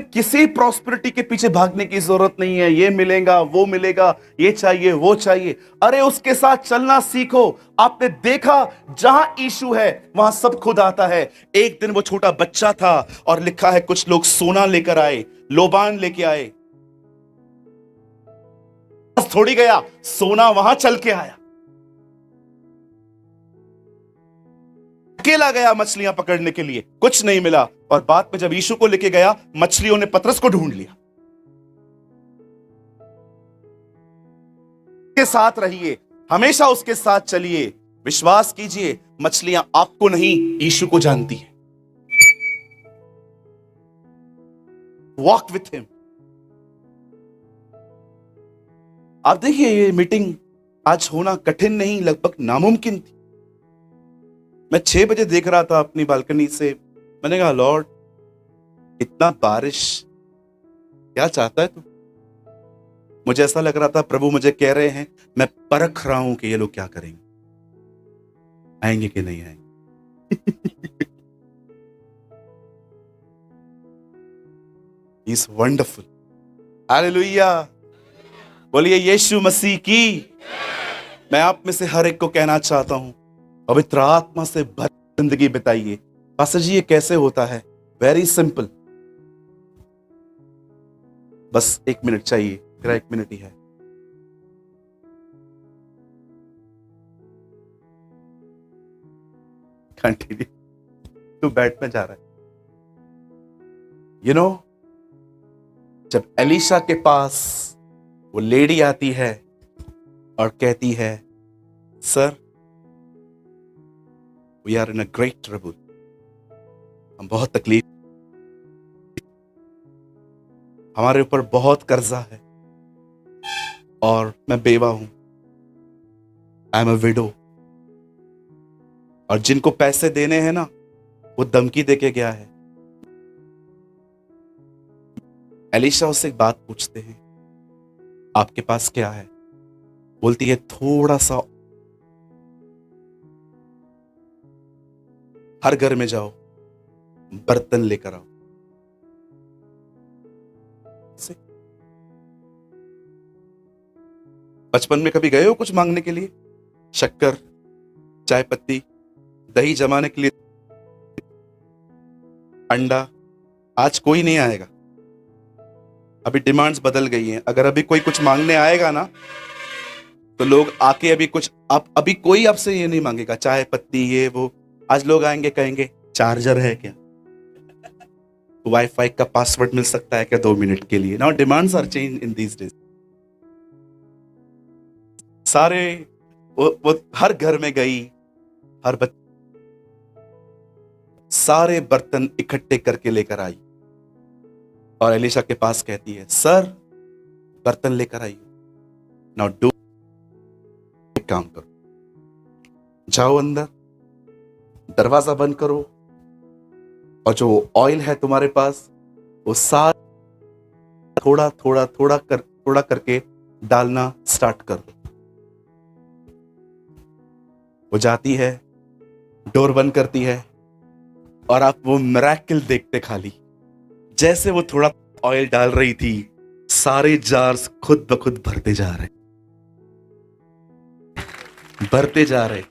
किसी प्रॉस्पेरिटी के पीछे भागने की जरूरत नहीं है। ये मिलेगा, वो मिलेगा, ये चाहिए, वो चाहिए। अरे उसके साथ चलना सीखो। आपने देखा जहां यीशु है वहां सब खुद आता है। एक दिन वो छोटा बच्चा था और लिखा है कुछ लोग सोना लेकर आए, लोबान लेके आए। थोड़ी गया, सोना वहां चल के आया। अकेला गया मछलियां पकड़ने के लिए, कुछ नहीं मिला, और बाद में जब यीशु को लेके गया, मछलियों ने पतरस को ढूंढ लिया। उसके साथ रहिए, हमेशा उसके साथ चलिए। विश्वास कीजिए, मछलियां आपको नहीं यीशु को जानती हैं। Walk with him. आप देखिए, ये मीटिंग आज होना कठिन नहीं, लगभग नामुमकिन थी। मैं 6 बजे देख रहा था अपनी बालकनी से, मैंने कहा लॉर्ड, इतना बारिश, क्या चाहता है तू? मुझे ऐसा लग रहा था प्रभु मुझे कह रहे हैं, मैं परख रहा हूं कि ये लोग क्या करेंगे, आएंगे कि नहीं आएंगे। Is wonderful. हालेलुया। बोलिए यीशु मसीह की। मैं आप में से हर एक को कहना चाहता हूं, पवित्र आत्मा से भर जिंदगी बिताइए। पास्टर जी ये कैसे होता है? Very simple. बस 1 मिनट चाहिए, मेरा 1 मिनट ही है। कंटिन्यू। तू बैठ में जा रहा है। यू नो, जब एलिशा के पास वो लेडी आती है और कहती है, sir we are in a great trouble, हम बहुत तकलीफ, हमारे ऊपर बहुत कर्जा है और मैं बेवा हूं, आई एम अ विडो, और जिनको पैसे देने हैं ना वो धमकी देके गया है। एलिशा उससे एक बात पूछते हैं, आपके पास क्या है? बोलती है थोड़ा सा, हर घर में जाओ, बर्तन लेकर आओ। बचपन में कभी गए हो कुछ मांगने के लिए? शक्कर, चाय पत्ती, दही जमाने के लिए अंडा। आज कोई नहीं आएगा, अभी डिमांड्स बदल गई हैं। अगर अभी कोई कुछ मांगने आएगा ना तो लोग आके अभी कुछ, आप अभी कोई आपसे ये नहीं मांगेगा चाय पत्ती ये वो। आज लोग आएंगे कहेंगे चार्जर है क्या, वाईफाई का पासवर्ड मिल सकता है क्या 2 मिनट के लिए। Now demands are change in these days. सारे वो हर घर में गई, हर सारे बर्तन इकट्ठे करके लेकर आई और एलिशा के पास कहती है, सर बर्तन लेकर आई। नाउ डू, एक काम करो, जाओ अंदर, दरवाजा बंद करो और जो ऑयल है तुम्हारे पास वो सारा थोड़ा थोड़ा थोड़ा करके डालना स्टार्ट कर दो। वो जाती है, डोर बंद करती है और आप वो मिरेकल देखते खाली। जैसे वो थोड़ा ऑयल डाल रही थी, सारे जार्स खुद ब खुद भरते जा रहे, भरते जा रहे।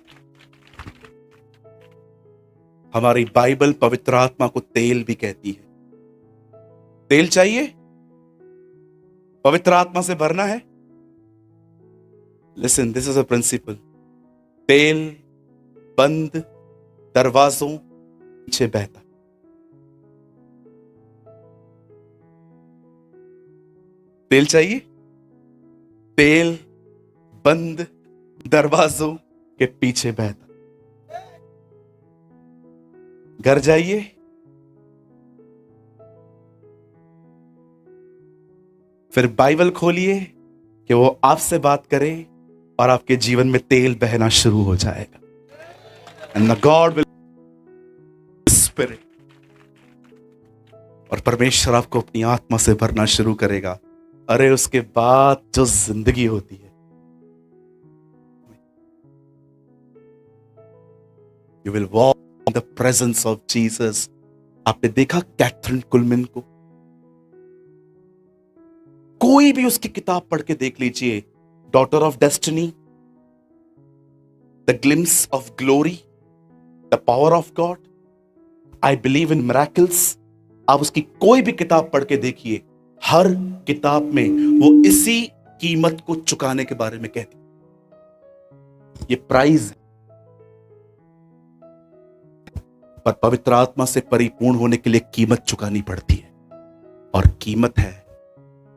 हमारी बाइबल पवित्र आत्मा को तेल भी कहती है। तेल चाहिए? पवित्र आत्मा से भरना है? Listen, this is a principle. तेल बंद दरवाजों पीछे बहता। तेल चाहिए? तेल बंद दरवाजों के पीछे बहता। घर जाइए, फिर बाइबल खोलिए कि वो आपसे बात करे और आपके जीवन में तेल बहना शुरू हो जाएगा। And the God will spirit, और परमेश्वर आपको अपनी आत्मा से भरना शुरू करेगा। अरे उसके बाद जो जिंदगी होती है, you will walk in the presence of Jesus. आपने देखा कैथरीन कुलमिन को? कोई भी उसकी किताब पढ़ के देख लीजिए, daughter of destiny, the glimpse of glory, the power of God, I believe in miracles. आप उसकी कोई भी किताब पढ़ के देखिए, हर किताब में वो इसी कीमत को चुकाने के बारे में कहती। ये प्राइस है, पर पवित्र आत्मा से परिपूर्ण होने के लिए कीमत चुकानी पड़ती है, और कीमत है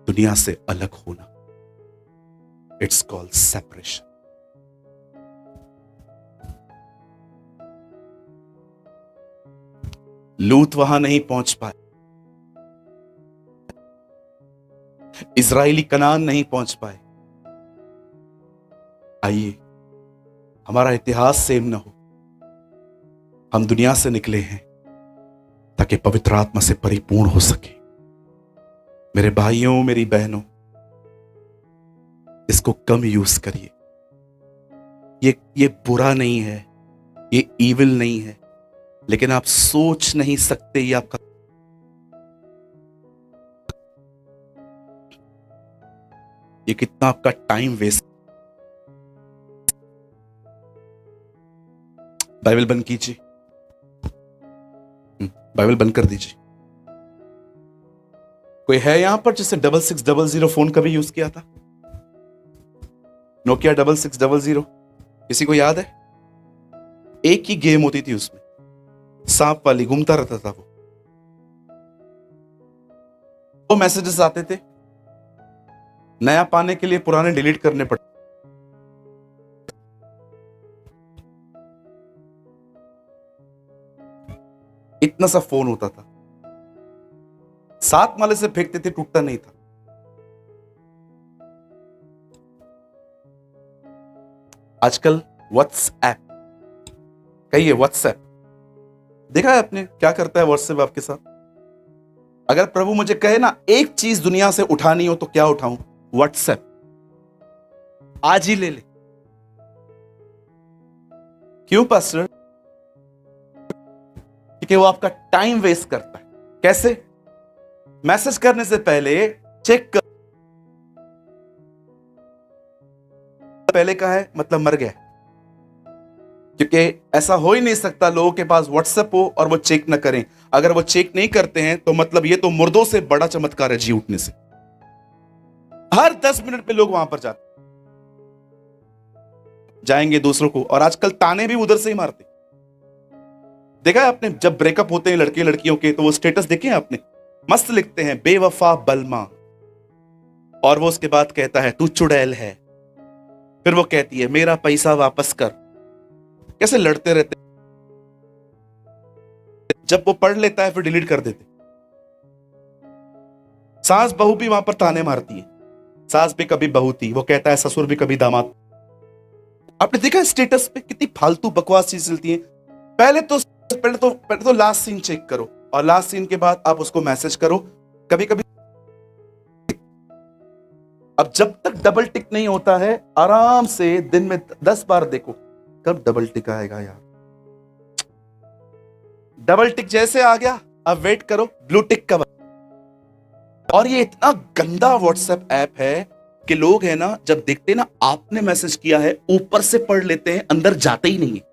दुनिया से अलग होना। It's called separation. लूत वहां नहीं पहुंच पाए, इजराइली कनान नहीं पहुंच पाए। आइए, हमारा इतिहास सेम ना हो। हम दुनिया से निकले हैं ताकि पवित्र आत्मा से परिपूर्ण हो सके। मेरे भाइयों, मेरी बहनों, इसको कम यूज करिए। ये बुरा नहीं है, ये ईविल नहीं है, लेकिन आप सोच नहीं सकते ये आपका, ये कितना आपका टाइम वेस्ट। बाइबल बंद कीजिए, बाइबल बंद कर दीजिए। कोई है यहां पर जिसने 6600 फोन कभी यूज किया था? नोकिया 6600, किसी को याद है? एक ही गेम होती थी उसमें, सांप वाली, घूमता रहता था वो मैसेजेस आते थे, नया पाने के लिए पुराने डिलीट करने पड़ते। इतना सा फोन होता था, 7 माले से फेंकते थे, टूटता नहीं था। आजकल व्हाट्सएप, कहिए व्हाट्सएप, देखा है आपने क्या करता है व्हाट्सएप आपके साथ? अगर प्रभु मुझे कहे ना एक चीज दुनिया से उठानी हो तो क्या उठाऊं? व्हाट्सएप। आज ही ले ले। क्यों पास्टर? क्योंकि वो आपका टाइम वेस्ट करता है। कैसे? मैसेज करने से पहले चेक कर, पहले का है मतलब मर गया। क्योंकि ऐसा हो ही नहीं सकता लोगों के पास व्हाट्सएप हो और वो चेक ना करें। अगर वो चेक नहीं करते हैं तो मतलब ये तो मुर्दों से बड़ा चमत्कार है जी उठने से। हर 10 मिनट पे लोग वहां पर जाएंगे दूसरों को, और आजकल ताने भी उधर से ही मारते। देखा है आपने, जब ब्रेकअप होते हैं लड़के लड़कियों के तो वो स्टेटस देखे हैं आपने? मस्त लिखते हैं बेवफा बलमा, और वो उसके बाद कहता है तू चुड़ैल है। फिर वो कहती है मेरा पैसा वापस कर। कैसे लड़ते रहते। जब वो पढ़ लेता है फिर डिलीट कर देते। सास बहू भी वहां पर ताने मारती है, सास भी कभी बहू थी, वो कहता है ससुर भी कभी दामाद। आपने देखा है स्टेटस पे कितनी फालतू बकवास चीज चलती है। पहले तो लास्ट सीन चेक करो, और लास्ट सीन के बाद आप उसको मैसेज करो। कभी कभी अब जब तक डबल टिक नहीं होता है, आराम से दिन में 10 बार देखो कब डबल टिक आएगा यार। डबल टिक जैसे आ गया, अब वेट करो ब्लू टिक का। और ये इतना गंदा व्हाट्सएप ऐप है कि लोग है ना, जब देखते हैं ना आपने मैसेज किया है, ऊपर से पढ़ लेते हैं, अंदर जाते ही नहीं है।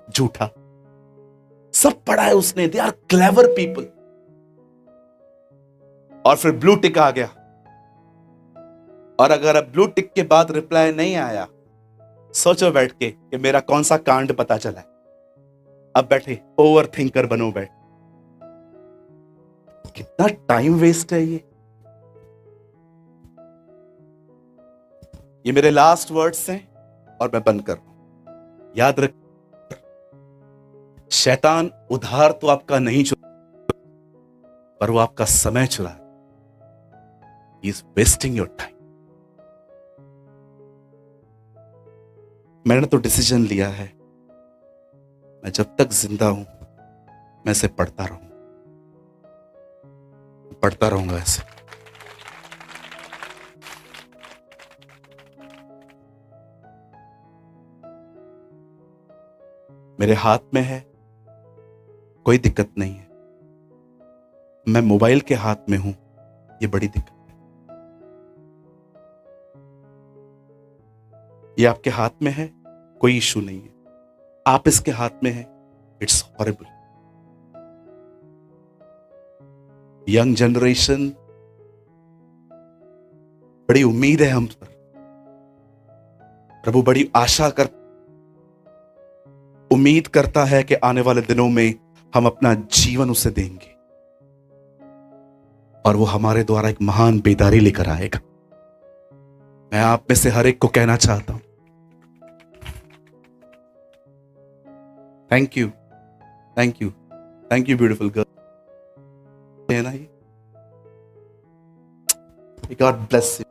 झूठा, सब पढ़ा है उसने। They are clever people. और फिर ब्लू टिक आ गया, और अगर अब ब्लू टिक के बाद रिप्लाई नहीं आया, सोचो बैठ के कि मेरा कौन सा कांड पता चला है। अब बैठे ओवर थिंकर बनो। बैठ, कितना टाइम वेस्ट है ये मेरे लास्ट वर्ड्स हैं और मैं बंद कर रहा हूं। याद रख, शैतान उधार तो आपका नहीं चुरा, पर वो आपका समय चुरा। He is wasting your time. मैंने तो डिसीजन लिया है, मैं जब तक जिंदा हूं मैं इसे पढ़ता रहूंगा ऐसे। मेरे हाथ में है, कोई दिक्कत नहीं है। मैं मोबाइल के हाथ में हूं, ये बड़ी दिक्कत है। ये आपके हाथ में है, कोई इशू नहीं है। आप इसके हाथ में है, इट्स हॉरिबल। यंग जनरेशन, बड़ी उम्मीद है हम पर। प्रभु बड़ी आशा कर, उम्मीद करता है कि आने वाले दिनों में हम अपना जीवन उसे देंगे। और वो हमारे द्वारा एक महान बेदारी लेकर आएगा। मैं आप में से हर एक को कहना चाहता हूं, thank you, thank you, thank you beautiful girl. है ना ये? God bless you.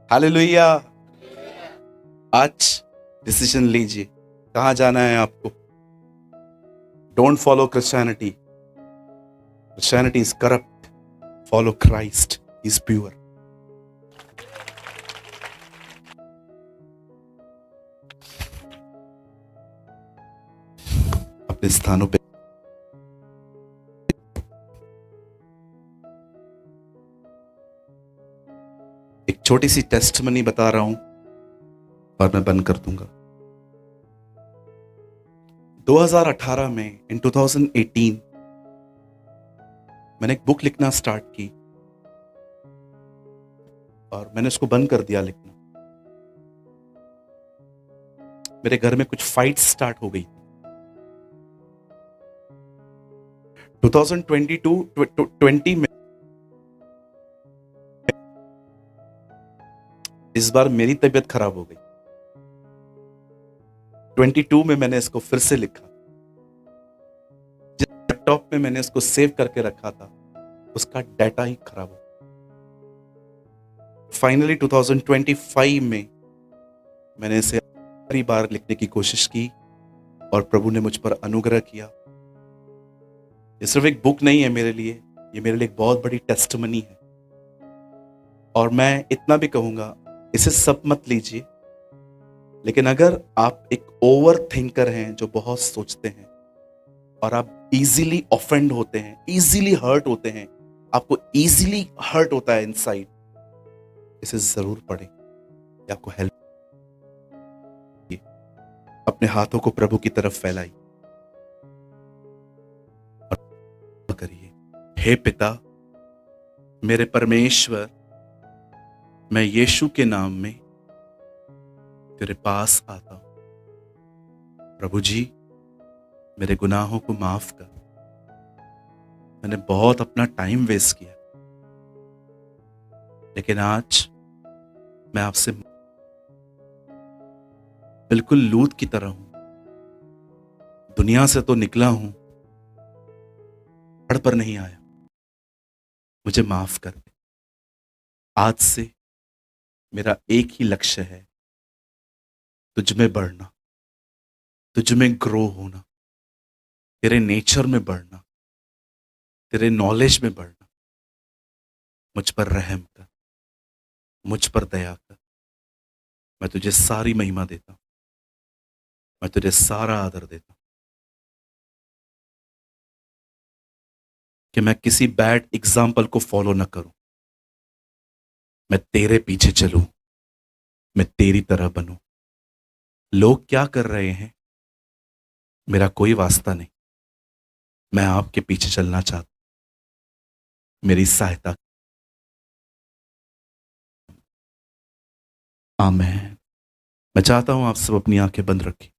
हालेलुया। आज डिसीजन लीजिए, कहां जाना है आपको। Don't follow Christianity, Christianity is corrupt. Follow Christ, is pure. अपने स्थानों पे एक छोटी सी टेस्टमनी बता रहा हूं और मैं बंद कर दूंगा। 2018 में, इन 2018 मैंने एक बुक लिखना स्टार्ट की और मैंने उसको बंद कर दिया लिखना। मेरे घर में कुछ फाइट स्टार्ट हो गई। 2020 में इस बार मेरी तबीयत खराब हो गई। 22 में मैंने इसको फिर से लिखा। जिस लैपटॉप में मैंने इसको सेव करके रखा था उसका डाटा ही खराब हो गया। फाइनली 2025 में मैंने इसे आखिरी बार लिखने की कोशिश की और प्रभु ने मुझ पर अनुग्रह किया। ये सिर्फ एक बुक नहीं है मेरे लिए, ये मेरे लिए एक बहुत बड़ी टेस्टमनी है। और मैं इतना भी कहूंगा, इसे सब मत लीजिए, लेकिन अगर आप एक ओवर थिंकर हैं जो बहुत सोचते हैं और आप इजीली ऑफेंड होते हैं, इजीली हर्ट होते हैं, आपको इजीली हर्ट होता है इनसाइड, इसे जरूर पढ़ें। ये आपको हेल्प। अपने हाथों को प्रभु की तरफ फैलाइए और करिए, हे पिता, मेरे परमेश्वर, मैं यीशु के नाम में तेरे पास आता हूं। प्रभु जी, मेरे गुनाहों को माफ कर। मैंने बहुत अपना टाइम वेस्ट किया, लेकिन आज मैं आपसे बिल्कुल लूत की तरह हूं। दुनिया से तो निकला हूं, पढ़ पर नहीं आया। मुझे माफ कर दे। आज से मेरा एक ही लक्ष्य है, तुझ में बढ़ना, तुझ में ग्रो होना, तेरे नेचर में बढ़ना, तेरे नॉलेज में बढ़ना। मुझ पर रहम कर, मुझ पर दया कर। मैं तुझे सारी महिमा देता हूं, मैं तुझे सारा आदर देता हूं कि मैं किसी बैड एग्जाम्पल को फॉलो न करूं। मैं तेरे पीछे चलूं, मैं तेरी तरह बनूं। लोग क्या कर रहे हैं मेरा कोई वास्ता नहीं, मैं आपके पीछे चलना चाहता हूं। मेरी सहायता। आमीन। मैं चाहता हूं आप सब अपनी आंखें बंद रखें।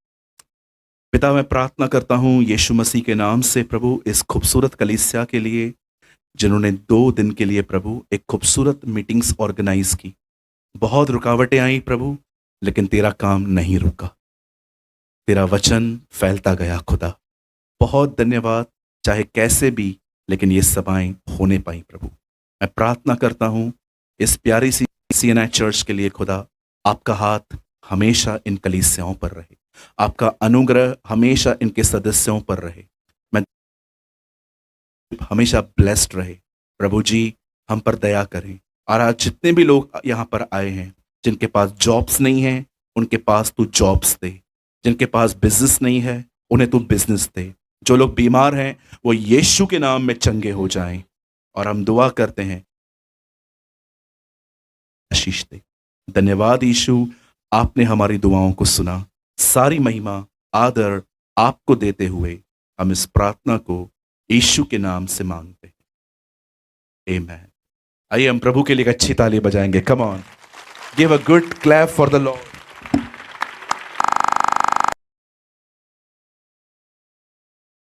पिता, मैं प्रार्थना करता हूं यीशु मसीह के नाम से प्रभु, इस खूबसूरत कलीसिया के लिए जिन्होंने 2 दिन के लिए प्रभु एक खूबसूरत मीटिंग्स ऑर्गेनाइज की। बहुत रुकावटें आई प्रभु, लेकिन तेरा काम नहीं रुका। तेरा वचन फैलता गया खुदा। बहुत धन्यवाद। चाहे कैसे भी, लेकिन ये सभाएं होने पाई प्रभु। मैं प्रार्थना करता हूं इस प्यारी सी सीएनआई चर्च के लिए खुदा, आपका हाथ हमेशा इन कलीसियाओं पर रहे, आपका अनुग्रह हमेशा इनके सदस्यों पर रहे। मैं हमेशा ब्लेस्ड रहे। प्रभु जी, हम पर दया करें। और आज जितने भी लोग यहाँ पर आए हैं, जिनके पास जॉब्स नहीं है, उनके पास तू जॉब्स दे। जिनके पास बिजनेस नहीं है, उन्हें तू बिजनेस दे। जो लोग बीमार हैं, वो यीशु के नाम में चंगे हो जाएं। और हम दुआ करते हैं, आशीष दे। धन्यवाद यीशु, आपने हमारी दुआओं को सुना। सारी महिमा आदर आपको देते हुए हम इस प्रार्थना को यीशु के नाम से मांगते हैं। आमीन। आइए हम प्रभु के लिए एक अच्छी ताली बजाएंगे। Come on, give a good clap for the Lord.